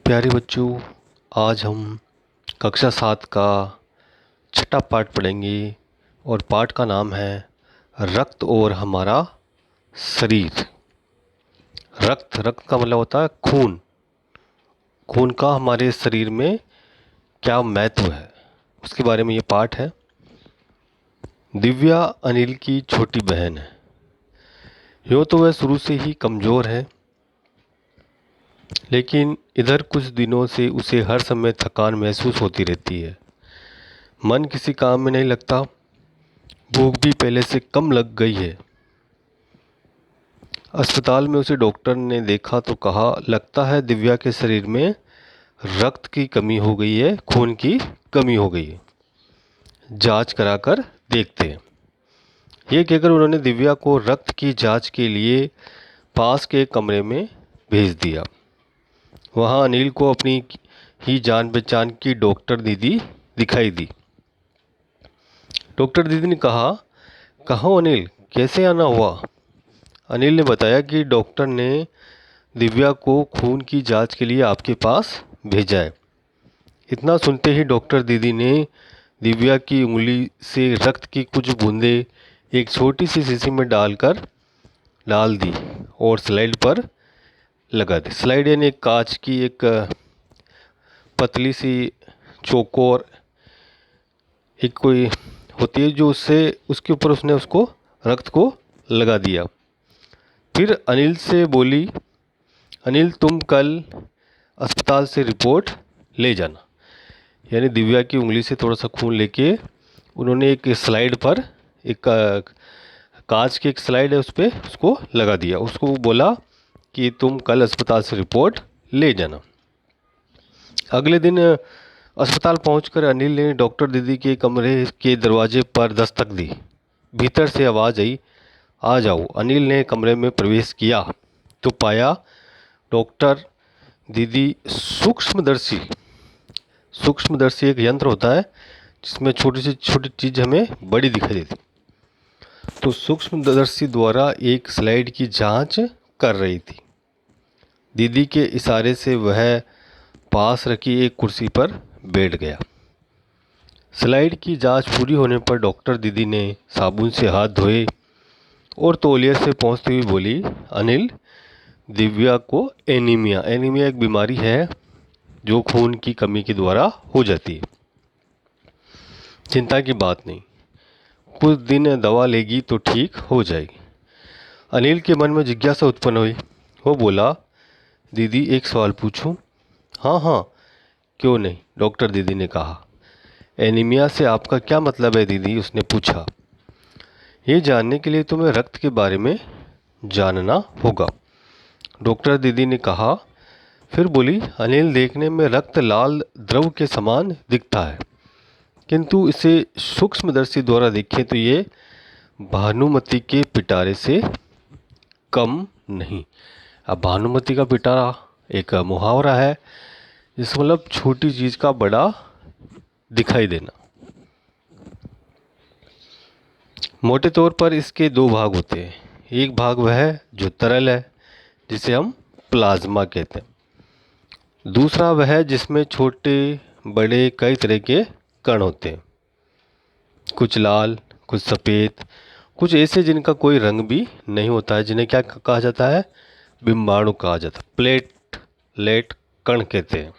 प्यारे बच्चों, आज हम कक्षा 7 का छठा पाठ पढ़ेंगे और पाठ का नाम है रक्त और हमारा शरीर। रक्त का मतलब होता है खून। खून का हमारे शरीर में क्या महत्व है, उसके बारे में ये पाठ है। दिव्या अनिल की छोटी बहन है। यूँ तो वह शुरू से ही कमज़ोर है, लेकिन इधर कुछ दिनों से उसे हर समय थकान महसूस होती रहती है। मन किसी काम में नहीं लगता। भूख भी पहले से कम लग गई है। अस्पताल में उसे डॉक्टर ने देखा तो कहा, लगता है दिव्या के शरीर में रक्त की कमी हो गई है, खून की कमी हो गई है। जांच कराकर देखते हैं। ये कहकर उन्होंने दिव्या को रक्त की जांच के लिए पास के कमरे में भेज दिया। वहाँ अनिल को अपनी ही जान पहचान की डॉक्टर दीदी दिखाई दी। डॉक्टर दीदी ने कहा, कहो अनिल, कैसे आना हुआ? अनिल ने बताया कि डॉक्टर ने दिव्या को खून की जांच के लिए आपके पास भेजा है। इतना सुनते ही डॉक्टर दीदी ने दिव्या की उंगली से रक्त की कुछ बूंदें एक छोटी सी शीशी में डाल दी और स्लाइड पर लगा दी। स्लाइड यानी एक कांच की एक पतली सी चौकोर एक कोई होती है, जो उससे उसके ऊपर उसने उसको रक्त को लगा दिया। फिर अनिल से बोली, अनिल तुम कल अस्पताल से रिपोर्ट ले जाना। यानी दिव्या की उंगली से थोड़ा सा खून लेके उन्होंने एक स्लाइड पर एक कांच की एक स्लाइड है, उस पर उसको लगा दिया। उसको बोला कि तुम कल अस्पताल से रिपोर्ट ले जाना। अगले दिन अस्पताल पहुंचकर अनिल ने डॉक्टर दीदी के कमरे के दरवाजे पर दस्तक दी। भीतर से आवाज़ आई, आ जाओ। अनिल ने कमरे में प्रवेश किया तो पाया डॉक्टर दीदी सूक्ष्मदर्शी एक यंत्र होता है जिसमें छोटी से छोटी चीज़ हमें बड़ी दिखाई देती। तो सूक्ष्मदर्शी द्वारा एक स्लाइड की जांच कर रही थी। दीदी के इशारे से वह पास रखी एक कुर्सी पर बैठ गया। स्लाइड की जांच पूरी होने पर डॉक्टर दीदी ने साबुन से हाथ धोए और तौलिया से पोंछती हुई बोली, अनिल, दिव्या को एनीमिया एक बीमारी है जो खून की कमी के द्वारा हो जाती है। चिंता की बात नहीं, कुछ दिन दवा लेगी तो ठीक हो जाएगी। अनिल के मन में जिज्ञासा उत्पन्न हुई। वो बोला, दीदी एक सवाल पूछूं? हाँ हाँ, क्यों नहीं, डॉक्टर दीदी ने कहा। एनीमिया से आपका क्या मतलब है दीदी? उसने पूछा। ये जानने के लिए तुम्हें रक्त के बारे में जानना होगा, डॉक्टर दीदी ने कहा। फिर बोली, अनिल, देखने में रक्त लाल द्रव के समान दिखता है, किंतु इसे सूक्ष्मदर्शी द्वारा देखें तो ये भानुमति के पिटारे से कम नहीं। अब भानुमति का पिटारा एक मुहावरा है, जिसका मतलब छोटी चीज़ का बड़ा दिखाई देना। मोटे तौर पर इसके दो भाग होते हैं। एक भाग वह है जो तरल है, जिसे हम प्लाज्मा कहते हैं। दूसरा वह है जिसमें छोटे बड़े कई तरह के कण होते हैं, कुछ लाल, कुछ सफ़ेद, कुछ ऐसे जिनका कोई रंग भी नहीं होता है, जिन्हें क्या कहा जाता है? बिंबाणु कहा जाता है, प्लेटलेट कण कहते हैं।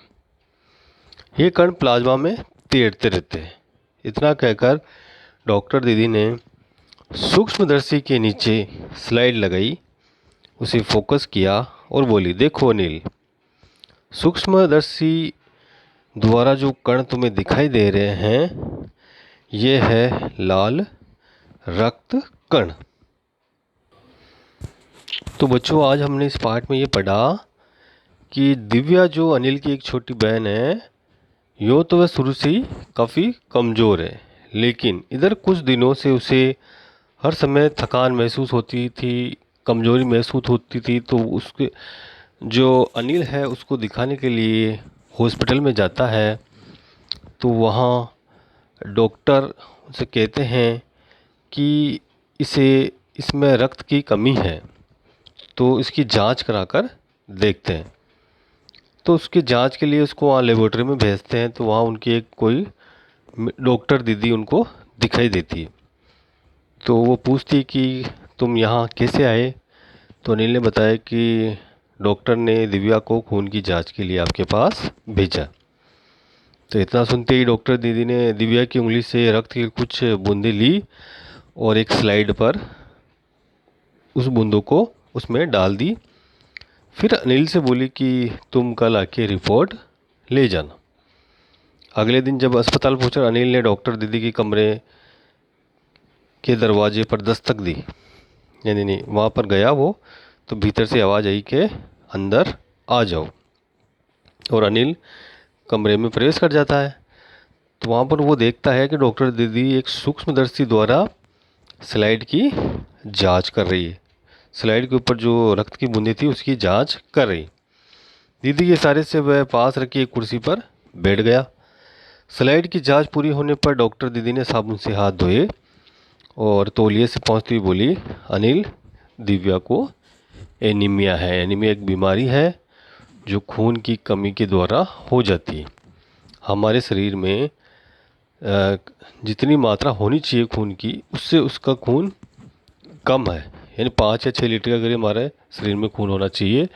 ये कण प्लाज्मा में तैरते रहते हैं। इतना कहकर डॉक्टर दीदी ने सूक्ष्मदर्शी के नीचे स्लाइड लगाई, उसे फोकस किया और बोली, देखो अनिल, सूक्ष्मदर्शी द्वारा जो कण तुम्हें दिखाई दे रहे हैं, ये है लाल रक्त कण। तो बच्चों, आज हमने इस पाठ में ये पढ़ा कि दिव्या जो अनिल की एक छोटी बहन है, यूँ तो वह शुरू से ही काफ़ी कमज़ोर है, लेकिन इधर कुछ दिनों से उसे हर समय थकान महसूस होती थी, कमज़ोरी महसूस होती थी। तो उसके जो अनिल है उसको दिखाने के लिए हॉस्पिटल में जाता है, तो वहाँ डॉक्टर उसे कहते हैं कि इसमें रक्त की कमी है, तो इसकी जांच कराकर देखते हैं। तो उसके जांच के लिए उसको वहाँ लेबोरेटरी में भेजते हैं। तो वहाँ उनकी एक कोई डॉक्टर दीदी उनको दिखाई देती है। तो वो पूछती है कि तुम यहाँ कैसे आए। तो अनिल ने बताया कि डॉक्टर ने दिव्या को खून की जांच के लिए आपके पास भेजा। तो इतना सुनते ही डॉक्टर दीदी ने दिव्या की उंगली से रक्त की कुछ बूंदें ली और एक स्लाइड पर उस बूंदों को उसमें डाल दी। फिर अनिल से बोली कि तुम कल आके रिपोर्ट ले जाना। अगले दिन जब अस्पताल पहुंचा, अनिल ने डॉक्टर दीदी के कमरे के दरवाजे पर दस्तक दी। यानी नहीं, वहाँ पर गया वो, तो भीतर से आवाज़ आई कि अंदर आ जाओ। और अनिल कमरे में प्रवेश कर जाता है। तो वहाँ पर वो देखता है कि डॉक्टर दीदी एक सूक्ष्मदर्शी द्वारा स्लाइड की जांच कर रही है। स्लाइड के ऊपर जो रक्त की बूंदें थी उसकी जांच कर रही। दीदी के इशारे से वह पास रखी एक कुर्सी पर बैठ गया। स्लाइड की जांच पूरी होने पर डॉक्टर दीदी ने साबुन से हाथ धोए और तौलिए से पहुँचती हुई बोली, अनिल, दिव्या को एनीमिया है। एनीमिया एक बीमारी है जो खून की कमी के द्वारा हो जाती है। हमारे शरीर में जितनी मात्रा होनी चाहिए खून की, उससे उसका खून कम है। यानी 5 या 6 लीटर का अगर हमारे शरीर में खून होना चाहिए,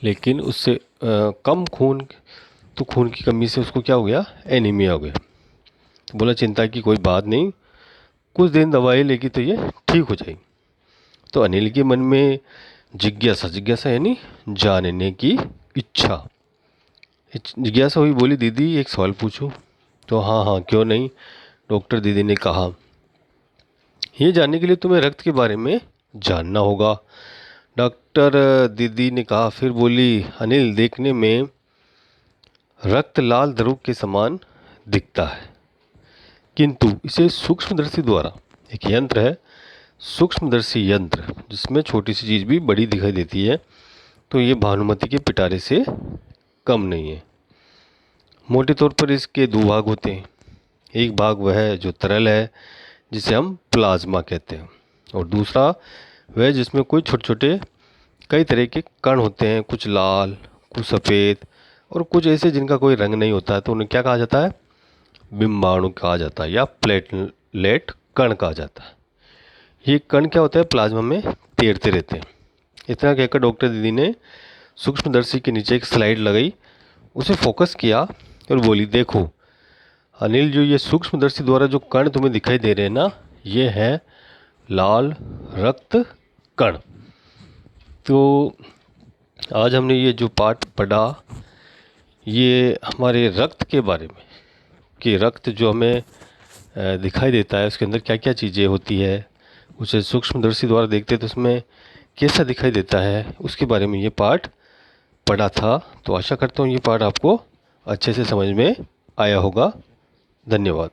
लेकिन उससे कम खून, तो खून की कमी से उसको क्या हो गया, एनीमिया हो गया। तो बोला चिंता की कोई बात नहीं, कुछ दिन दवाई लेगी तो ये ठीक हो जाएगी। तो अनिल के मन में जिज्ञासा यानी जानने की इच्छा, जिज्ञासा हुई। बोली, दीदी एक सवाल पूछूं? तो हाँ हाँ, क्यों नहीं, डॉक्टर दीदी ने कहा। ये जानने के लिए तुम्हें रक्त के बारे में जानना होगा, डॉक्टर दीदी ने कहा। फिर बोली, अनिल, देखने में रक्त लाल द्रव के समान दिखता है, किंतु इसे सूक्ष्मदर्शी द्वारा, एक यंत्र है सूक्ष्मदर्शी यंत्र, जिसमें छोटी सी चीज़ भी बड़ी दिखाई देती है, तो ये भानुमति के पिटारे से कम नहीं है। मोटे तौर पर इसके 2 भाग होते हैं। एक भाग वह है जो तरल है, जिसे हम प्लाज्मा कहते हैं, और दूसरा वह जिसमें कोई छोटे छोटे कई तरह के कण होते हैं, कुछ लाल, कुछ सफ़ेद और कुछ ऐसे जिनका कोई रंग नहीं होता है। तो उन्हें क्या कहा जाता है, बिंबाणु कहा जाता है या प्लेटलेट कण कहा जाता है। ये कण क्या होता है, प्लाज्मा में तैरते रहते हैं। इतना कहकर डॉक्टर दीदी ने सूक्ष्मदर्शी के नीचे एक स्लाइड लगाई, उसे फोकस किया और बोली, देखो अनिल, जो ये सूक्ष्मदर्शी द्वारा जो कण तुम्हें दिखाई दे रहे हैं ना, ये है लाल रक्त कण। तो आज हमने ये जो पाठ पढ़ा, ये हमारे रक्त के बारे में, कि रक्त जो हमें दिखाई देता है उसके अंदर क्या क्या चीज़ें होती है, उसे सूक्ष्मदर्शी द्वारा देखते हैं तो उसमें कैसा दिखाई देता है, उसके बारे में ये पाठ पढ़ा था। तो आशा करता हूँ ये पाठ आपको अच्छे से समझ में आया होगा। धन्यवाद।